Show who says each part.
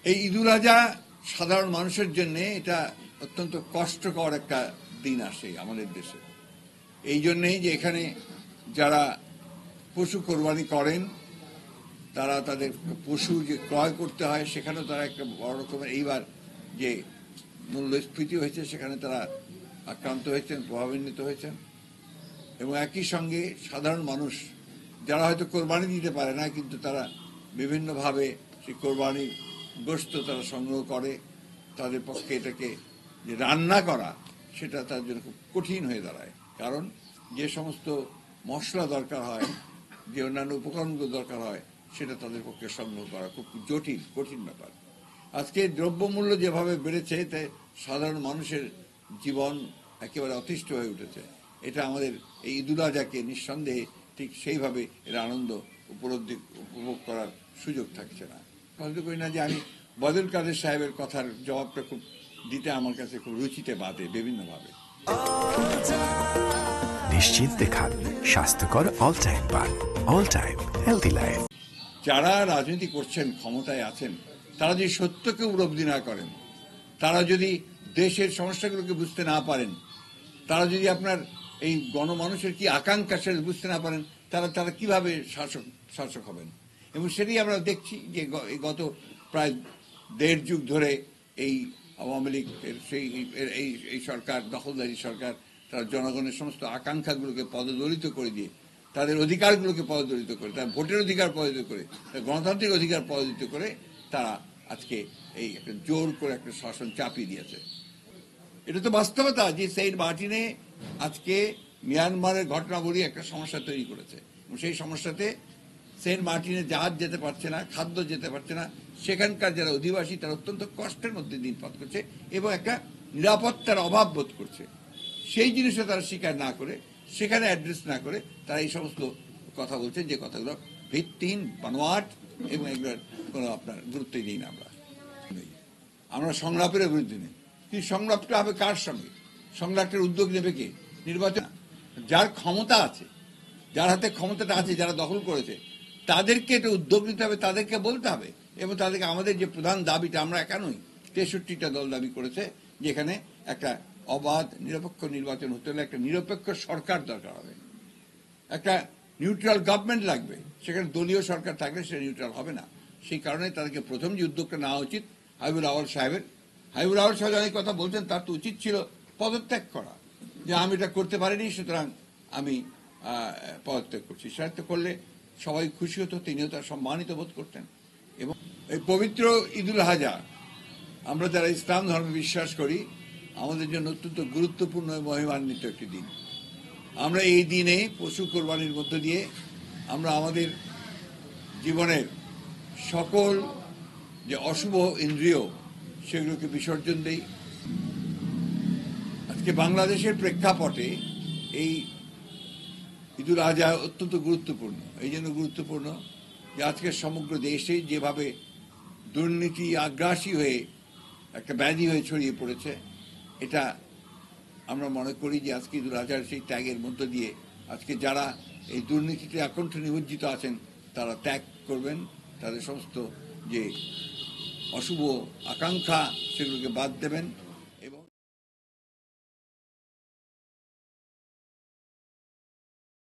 Speaker 1: এই ঈদুল আজহা সাধারণ মানুষের জন্য এটা অত্যন্ত কষ্টকর একটা দিন আসে আমাদের দেশে। এই জন্যেই যে এখানে যারা পশু কোরবানি করেন তারা তাদের পশু যে ক্রয় করতে হয় সেখানেও তারা একটা বড় রকমের এইবার যে মূল্যস্ফীতি হয়েছে সেখানে তারা আক্রান্ত হয়েছেন, প্রভাবান্বিত হয়েছেন। এবং একই সঙ্গে সাধারণ মানুষ যারা হয়তো কোরবানি দিতে পারে না কিন্তু তারা বিভিন্নভাবে সেই কোরবানির গোশত তারা সংগ্রহ করে, তাদের পক্ষে এটাকে যে রান্না করা সেটা তার জন্য খুব কঠিন হয়ে দাঁড়ায়। কারণ যে সমস্ত মশলা দরকার হয়, যে অন্যান্য উপকরণগুলো দরকার হয় সেটা তাদের পক্ষে সংগ্রহ করা খুব জটিল, কঠিন ব্যাপার। আজকে দ্রব্যমূল্য যেভাবে বেড়েছে এতে সাধারণ মানুষের জীবন একেবারে অতিষ্ঠ হয়ে উঠেছে। এটা আমাদের এই ঈদুল আজহাকে নিঃসন্দেহে ঠিক সেইভাবে এর আনন্দ উপভোগ করার সুযোগ থাকছে না। মনে করি না যে আমি বদরুল কাদের সাহেবের কথার জবাবটা খুব দিতে আমার কাছে খুব রুচিতে বাঁধে বিভিন্নভাবে।
Speaker 2: নিশ্চিন্তে খান স্বাস্থ্যকর অল টাইম পান, অল টাইম হেলদি লাইফ।
Speaker 1: যারা রাজনীতি করছেন, ক্ষমতায় আছেন, তারা যদি সত্যকে উপলব্ধি না করেন, তারা যদি দেশের সমস্যাগুলোকে বুঝতে না পারেন, তারা যদি আপনার এই গণমানুষের কি আকাঙ্ক্ষা সেটা বুঝতে না পারেন, তারা কিভাবে শাসক হবেন? এবং সেটাই আমরা দেখছি যে গত প্রায় 1.5 যুগ ধরে এই আওয়ামী লীগ এই সরকার, দখলদারি সরকার, তারা জনগণের সমস্ত আকাঙ্ক্ষাগুলোকে পদদলিত করে দিয়ে, তাদের অধিকারগুলোকে পদদলিত করে, তার ভোটের অধিকার পদদলিত করে, তার গণতান্ত্রিক অধিকার পদদলিত করে তারা আজকে এই একটা জোর করে একটা শাসন চাপিয়ে দিয়েছে। এটা তো বাস্তবতা যে সেন্ট মার্টিনে আজকে মিয়ানমারের ঘটনাবলী একটা সমস্যা তৈরি করেছে এবং সেই সমস্যাতে সেন্ট মার্টিনে জাহাজ যেতে পারছে না, খাদ্য যেতে পারছে না, সেখানকার যারা অধিবাসী তারা অত্যন্ত কষ্টের মধ্যে দিনপাত করছে এবং একটা নিরাপত্তার অভাব বোধ করছে। সেই জিনিসটা তারা স্বীকার না করে, সেখানে অ্যাড্রেস না করে তারা এই সমস্ত কথা বলছে যে কথাগুলো ভিত্তিহীন, বানোয়াট এবং এগুলোর কোনো আপনার গুরুত্বই দিই না। আমরা সংলাপের বিরুদ্ধে নেই, কিন্তু সংলাপটা হবে কার সঙ্গে? সংলাপের উদ্যোগ নেবে কে? নির্বাচন। যার ক্ষমতা আছে, যার হাতে ক্ষমতাটা আছে, যারা দখল করেছে তাদেরকে এটা উদ্যোগ নিতে হবে, তাদেরকে বলতে হবে এবং তাদেরকে আমাদের যে প্রধান দাবিটা, আমরা একা নই, 63টা দল দাবি করেছে যেখানে একটা অবাধ নিরপেক্ষ নির্বাচন হতে হলে একটা নিরপেক্ষ সরকার দরকার হবে, একটা নিউট্রাল গভর্নমেন্ট লাগবে। সেখানে দলীয় সরকার থাকলে সেটা নিউট্রাল হবে না। সেই কারণে তাদেরকে প্রথম যে উদ্যোগটা নেওয়া উচিত হাবিবুল আওয়াল সাহেবের, হাবিবুল আওয়াল সাহেব অনেক কথা বলছেন, তার তো উচিত ছিল পদত্যাগ করা, যে আমি এটা করতে পারিনি সুতরাং আমি পদত্যাগ করছি। সেটা করলে সবাই খুশি হতো, তিনিও তার সম্মানিত বোধ করতেন। এবং এই পবিত্র ঈদুল আজহা আমরা যারা ইসলাম ধর্মে বিশ্বাস করি আমাদের জন্য অত্যন্ত গুরুত্বপূর্ণ এবং মহিমান্বিত একটি দিন। আমরা এই দিনে পশু কোরবানির মধ্য দিয়ে আমরা আমাদের জীবনের সকল যে অশুভ ইন্দ্রিয় সেগুলোকে বিসর্জন দেই। আজকে বাংলাদেশের প্রেক্ষাপটে এই ঈদুল আজহা অত্যন্ত গুরুত্বপূর্ণ। এই জন্য গুরুত্বপূর্ণ যে আজকের সমগ্র দেশে যেভাবে দুর্নীতি আগ্রাসী হয়ে একটা ব্যাধি হয়ে ছড়িয়ে পড়েছে, এটা আমরা মনে করি যে আজকে ঈদুল আজহার সেই ত্যাগের মধ্য দিয়ে আজকে যারা এই দুর্নীতিতে আকণ্ঠ নিমজ্জিত আছেন তারা ত্যাগ করবেন, তাদের সমস্ত যে অশুভ আকাঙ্ক্ষা সেগুলোকে বাদ দেবেন